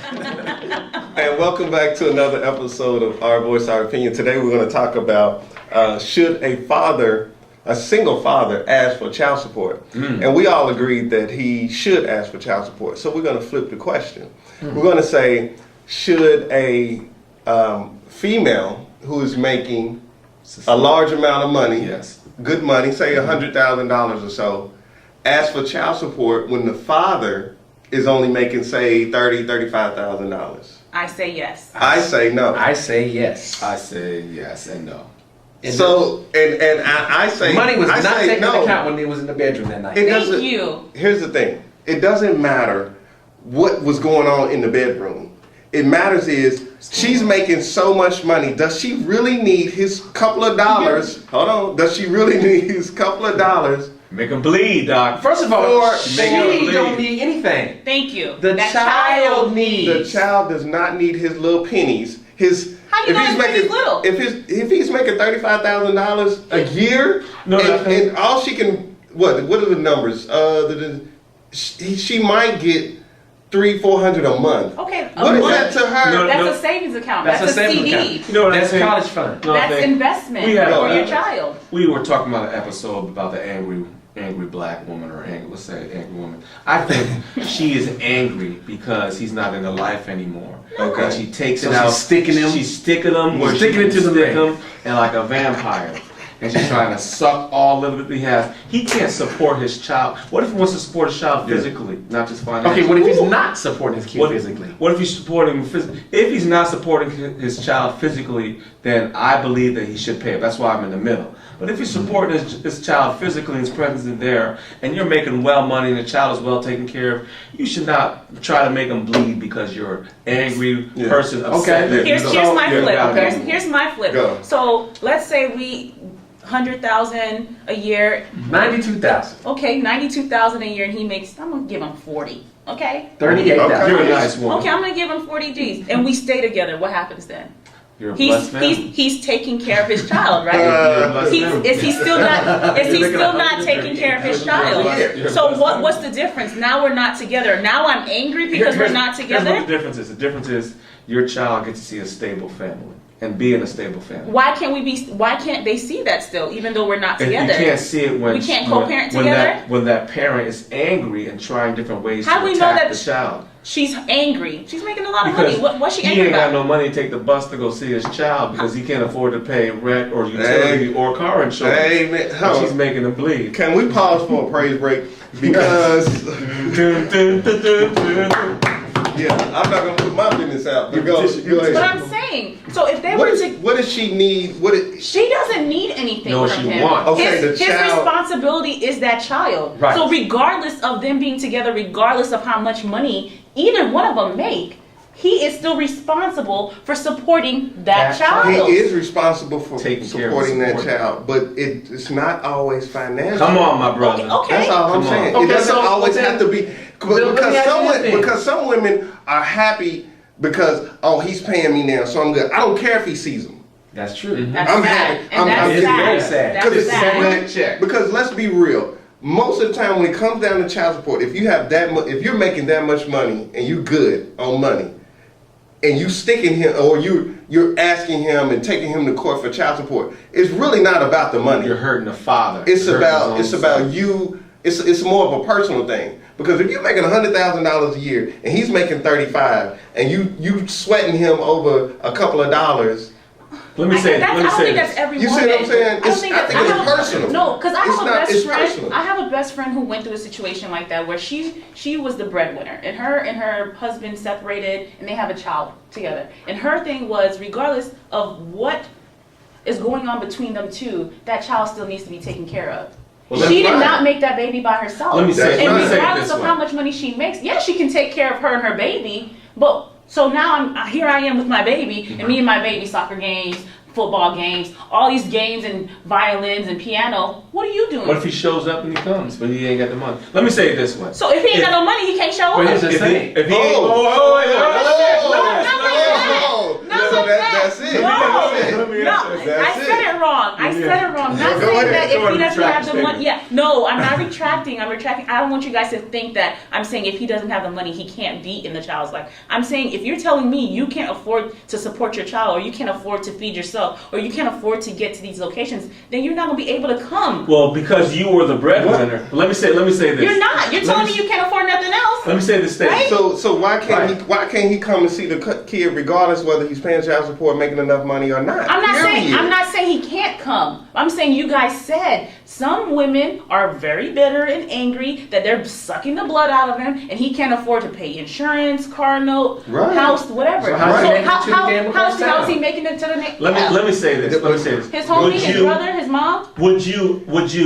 And welcome back to another episode of Our Voice, Our Opinion. Today we're going to talk about should a single father ask for child support? And we all agreed that he should ask for child support. So we're going to flip the question. We're going to say, should a female who is making a large amount of money, good money, say $100,000 or so, ask for child support when the father is only making, say, $35,000? I say yes. I say no. I say yes. I say yes and no. So, and I say money was I not say taken no. into account when he was in the bedroom that night. Thank you. Here's the thing. It doesn't matter what was going on in the bedroom. It matters is she's making so much money. Does she really need his couple of dollars? Hold on. Does she really need his couple of dollars? Make him bleed, Doc. First of all, She she don't need anything. Thank you. The child needs. The child does not need his little pennies. How you know his pennies little? If he's making $35,000 a year, and all she can what are the numbers? She might get $300-400 a month. Okay. What is that to her? That's a savings account. That's a savings CD. account. You know what That's I'm saying? college fund. That's investment for your child. We were talking about an episode about the angry black woman, or let's say angry woman. I think she is angry because he's not in her life anymore. Okay. And she takes So it out. she's sticking him. She's sticking him. Where Sticking she it to the stick ring. him, and like a vampire. And she's trying to suck all of it he has. He can't support his child. What if he wants to support his child physically, not just financially? Okay, what if he's not supporting his kid physically? What if he's supporting him physically? If he's not supporting his child physically, then I believe that he should pay it. That's why I'm in the middle. But if he's supporting his child physically, his presence is there, and you're making well money and the child is well taken care of, you should not try to make him bleed because you're an angry person upset. Okay. Here's my flip. Here's my flip. Go. So let's say we $100,000 a year. 92,000. Okay, $92,000 a year, and he makes. I'm gonna give him 40. Okay. 38,000. You're a nice woman. Okay, I'm gonna give him 40 G's, and we stay together. What happens then? You're a blessed man. He's taking care of his child, right? You're a blessed man. Is he still not taking care of his child? So what's the difference? Now we're not together. Now I'm angry because we're not Here's together. what the difference is. The difference is your child gets to see a stable family and be in a stable family. Why can't they see that still, even though we're not If together? you can't see it when We can't co-parent together? When that parent is angry and trying different ways How to do we know attack that the child. She's angry. She's making a lot of Because money. What's she he angry ain't got about? no money to take the bus to go see his child because he can't afford to pay rent or utility or car insurance. Hey, man, And she's making him bleed. can we pause for a praise break? Because yeah, I'm not gonna put my business out. But go ahead. But I'm saying, so if they were to, What does she need? she doesn't need anything No, from she him. wants. Okay, his the child- responsibility is that child. Right. So regardless of them being together, regardless of how much money either one of them make, he is still responsible for supporting that child. He is responsible for Taking care of supporting that support. child, but it's not always financial. Come on, my brother. Okay. That's all I'm Come on. saying. Okay, It doesn't so- always then- have to be let me ask you this then. because some women are happy because he's paying me now, so I'm good. I don't care if he sees them. That's true. That's I'm sad. happy. And I'm that's getting sad. very sad. That's Because it's sad. Blank check. Because let's be real. Most of the time, when it comes down to child support, if you have if you're making that much money and you good on money, and you sticking him or you're asking him and taking him to court for child support, it's really not about the money. You're hurting the father. It's You're hurting about his own son. you. It's more of a personal thing. Because if you're making $100,000 a year and he's making 35, and you sweating him over a couple of dollars. Let me say. I don't think that's every You see woman. what I'm saying? I don't think I think that's- it's personal. No, because I It's have a not- best it's friend. personal. I have a best friend who went through a situation like that where she was the breadwinner, and her husband separated, and they have a child together. And her thing was, regardless of what is going on between them two, that child still needs to be taken care of. Well, She did that's not fine. make that baby by herself. Let me say- and let me say it regardless this of way. how much money she makes, yeah, she can take care of her and her baby. But so now here I am with my baby, and me and my baby, soccer games, football games, all these games and violins and piano. What are you doing? What if he shows up and he comes, but he ain't got the money? Let me say it this way. So if he ain't got no money, he can't show But up. here's the thing. If he ain't, That's it. No, That's I said it wrong. I said it wrong. Not Go saying ahead. that Go if ahead, he doesn't retract have the your money. Yeah, no, I'm not retracting. I'm retracting. I don't want you guys to think that I'm saying if he doesn't have the money, he can't be in the child's life. I'm saying if you're telling me you can't afford to support your child, or you can't afford to feed yourself, or you can't afford to get to these locations, then you're not gonna be able to come. well, because you were the breadwinner. Let me say this. You're not. You're telling me you can't afford nothing else. Let me say this statement. Right? So why can't he come and see the kid regardless whether he's paying child support, making enough money or not? I'm Period. not saying he can't come. I'm saying you guys said some women are very bitter and angry that they're sucking the blood out of him and he can't afford to pay insurance, car note, Right. house, whatever. So how's he making it to the game across how is he town? making it to the next? Let me say this. His homie, his brother, his mom. Would you,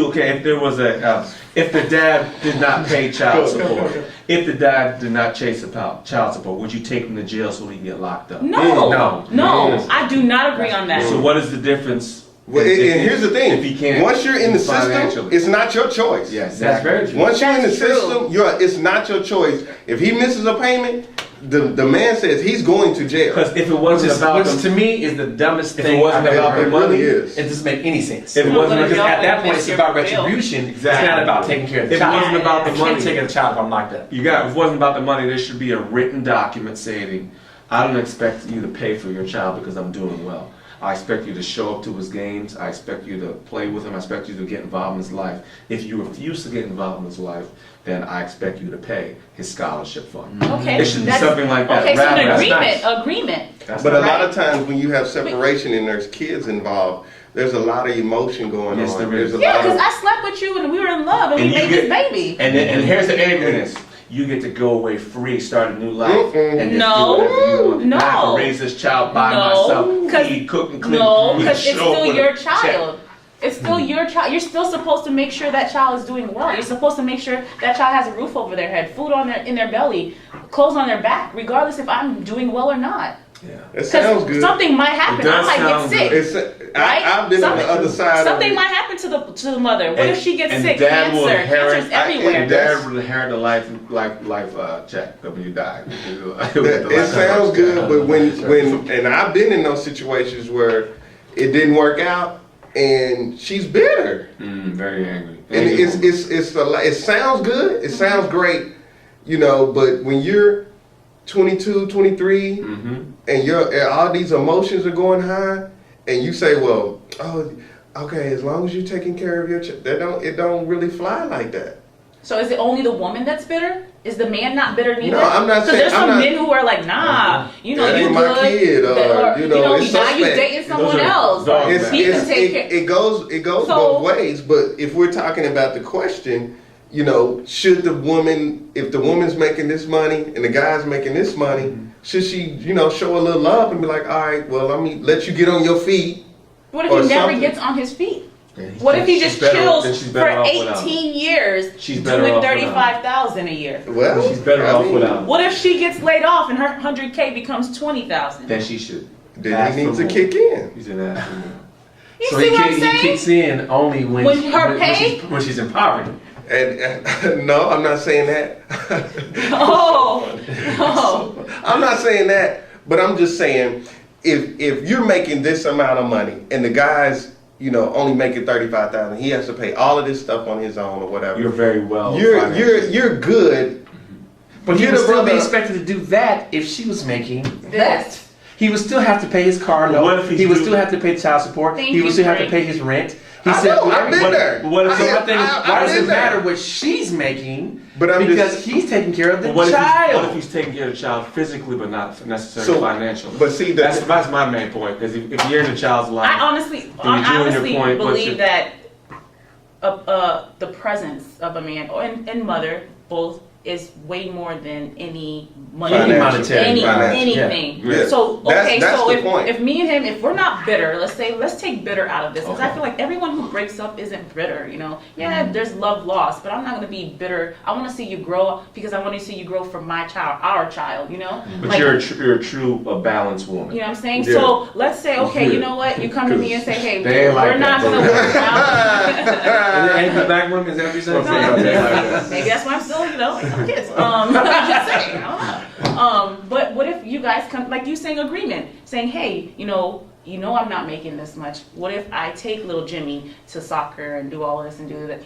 okay, if there was if the dad did not pay child support, if the dad did not chase about child support, would you take him to jail so he can get locked up? No, No. I do not agree on that. So what is the difference? Well, and here's the thing. If he can't, once you're in the system, financially. it's not your choice. Yes, That's very true. Once you're in the That's true. system, it's not your choice. If he misses a payment, the man says he's going to jail. Because if it wasn't about Which them, to me is the dumbest If thing it wasn't I've ever about the heard. money, is. It doesn't make any sense. If it wasn't Because about at that point, miss it's your about bill. retribution. Exactly. It's not about taking care of the If it child. wasn't about the I can't money, take care of the child if I'm locked up. if it wasn't about the money, there should be a written document saying, I don't expect you to pay for your child because I'm doing well. I expect you to show up to his games. I expect you to play with him. I expect you to get involved in his life. If you refuse to get involved in his life, then I expect you to pay his scholarship fund. Okay, It should be that's- something like that. Okay, so an Rather- agreement, nice. agreement. That's But a not- lot of times when you have separation and there's kids involved, there's a lot of emotion going Yes, on. there There's is. a Yeah, lot because of I slept with you and we were in love and we And you made this baby. And here's the angerness. You get to go away free, start a new life, and just No, do whatever you want. no. I have to raise this child by No, myself. 'cause- Eat, cook, and clean. No, You because it's show up still with your a check. child. It's still your child. You're still supposed to make sure that child is doing well. You're supposed to make sure that child has a roof over their head, food in their belly, clothes on their back, regardless if I'm doing well or not. it sounds good. Something might happen. It I does might get sound sick. good. Right? I've been on the other side Something of it. might happen to the mother. What if she gets and sick? the dad will Cancer. inherit, Cancer's everywhere. and dad will inherit the life check when you die. It sounds good, but when and I've been in those situations where it didn't work out, and she's bitter, Very angry. and it sounds good, it sounds great, but when you're 22, 23, and all these emotions are going high, and you say, well, okay, as long as you're taking care of your child, it don't really fly like that. So is it only the woman that's bitter? Is the man not bitter neither? No, I'm not saying- Because there's I'm some not- men who are like, nah, That you ain't my good. kid, or, it's now you dating dating someone are else. dog It's, He can it's, take care. it goes So- both ways, but if we're talking about the question, should the woman, if the woman's making this money and the guy's making this money, should she, show a little love and be like, all right, well, let me let you get on your feet? What if or he never something. gets on his feet? What if he just chills for 18 years She's better doing off without $35,000 a year? Well, She's better I off mean, without him. What if she gets laid off and her 100K becomes 20,000? Then she should. Then Ask he needs for to more. kick in. He's an ass. You So see what I'm he saying? kicks in only when when she's in poverty. And no, I'm not saying that. Oh, I'm not saying that, but I'm just saying if you're making this amount of money and the guy's only making 35,000, he has to pay all of this stuff on his own or whatever. You're very well. You're good. But he Get would a still be brother- expected to do that if she was making that. This. He would still have to pay his car But what note. if he's He would doing- still have to pay child support. Thank He would you, still have to Frank. pay his rent. He I know, I've been there. But what if So he- my thing is, I've why does been it there. matter what she's making? But I'm because just- he's taking care of the What child. if he's taking care of the child physically, but not necessarily So, financially? but see, that's my main point. Because if you're in the child's life, I honestly Then you're doing your point, but believe you- that the presence of a man and mother both is way more than any money, Financial. anything. Yeah. So That's so the point. if me and him, if we're not bitter, let's take bitter out of this, because I Okay. feel like everyone who breaks up isn't bitter. Yeah, there's love lost, but I'm not gonna be bitter. I want to see you grow because I want to see you grow for my child, our child. But Like, you're a true, balanced woman. you know what I'm saying? Yeah. So let's say, okay, you know what? You come to me and say, hey, They ain't like we're not that. gonna work out. And the back women, is that what you're saying? No, maybe that's why I'm still, like kids. I'm just saying, I don't know. But what if you guys come, like you saying agreement, saying, hey, I'm not making this much. What if I take little Jimmy to soccer and do all this and do that?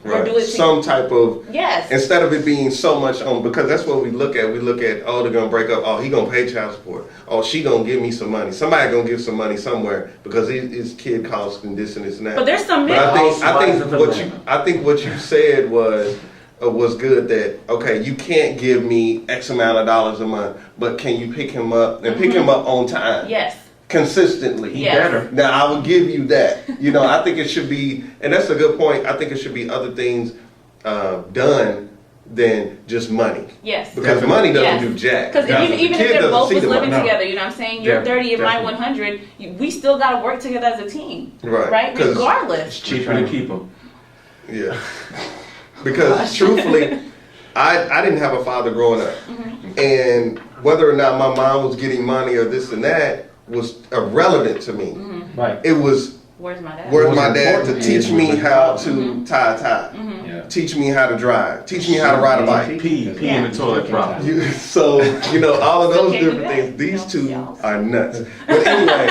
Or do it some type of, yes. instead of it being so much on, because that's what we look at. We look at, oh, they're gonna break up. Oh, he gonna pay child support. Oh, she gonna give me some money. Somebody gonna give some money somewhere because his kid costs and this and this and that. But there's some But men. I think what you said was good. That okay, you can't give me X amount of dollars a month, but can you pick him up and pick him up on time? Yes. Consistently. Yes. Better. Now I will give you that. I think it should be, and that's a good point. I think it should be other things done than just money, Yes. because money doesn't Yes. do jack. Because The even kid if they're doesn't both see was the living money. together, you know what I'm saying? You're Yeah, 30 and mine definitely. 100. We still got to work together as a team. Right. 'Cause- Regardless. It's cheaper to keep them. Yeah. Because truthfully, I didn't have a father growing up, and whether or not my mom was getting money or this and that was irrelevant to me. Right. It was Where's my dad? where's What's my dad to important teach is me what how the to tie a tie, Yeah. teach me how to drive, teach me how to ride a bike. Pee in the toilet problem. So all of those Still can't do different that, things. These two y'all. are nuts. But anyway,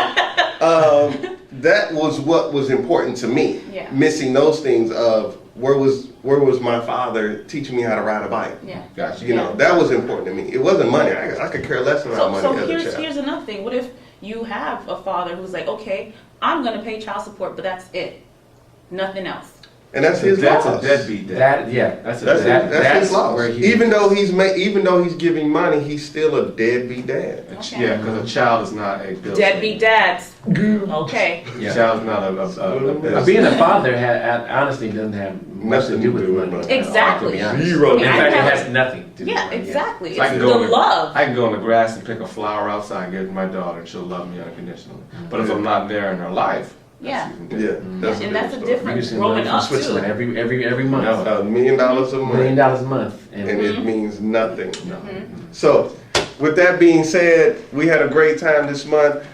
that was what was important to me. Yeah. Missing those things of where was my father teaching me how to ride a bike. Yeah. Gotcha. That was important to me. It wasn't money. I could care less about money So as a child. here's another thing. What if you have a father who's like, okay, I'm gonna pay child support, but that's it, nothing else. And that's his That's loss. a deadbeat dad. That's That's his loss. where he Even though he's giving money, he's still a deadbeat dad. Okay. Yeah, because a child is not a bill. Deadbeat dads. Okay. A child is not a Being a father honestly doesn't have much to do with money. Exactly. To be honest. Zero. In fact, it I has nothing to do with Yeah, money. exactly. So I It's can the go in the- love. I can go in the grass and pick a flower outside and give it to my daughter, and she'll love me unconditionally. But if I'm not there in her life, Yeah. that's even different. That's And that's a story. You different can growing learn from up Switzerland too. every month. $1 million a $1 million month, a month. and it means nothing. Mm-hmm. So, with that being said, we had a great time this month.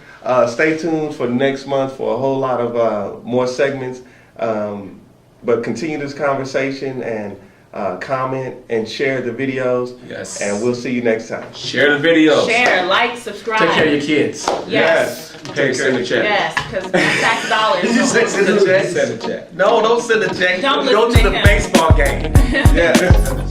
Stay tuned for next month for a whole lot of more segments. But continue this conversation and comment and share the videos. Yes. And we'll see you next time. Share the video. Share, like, subscribe. Take care of your kids. Yes. Take care of the check. Yes, because tax dollars. Send a check. No, don't send a check. Don't Go listen to to the him. baseball game. Yes.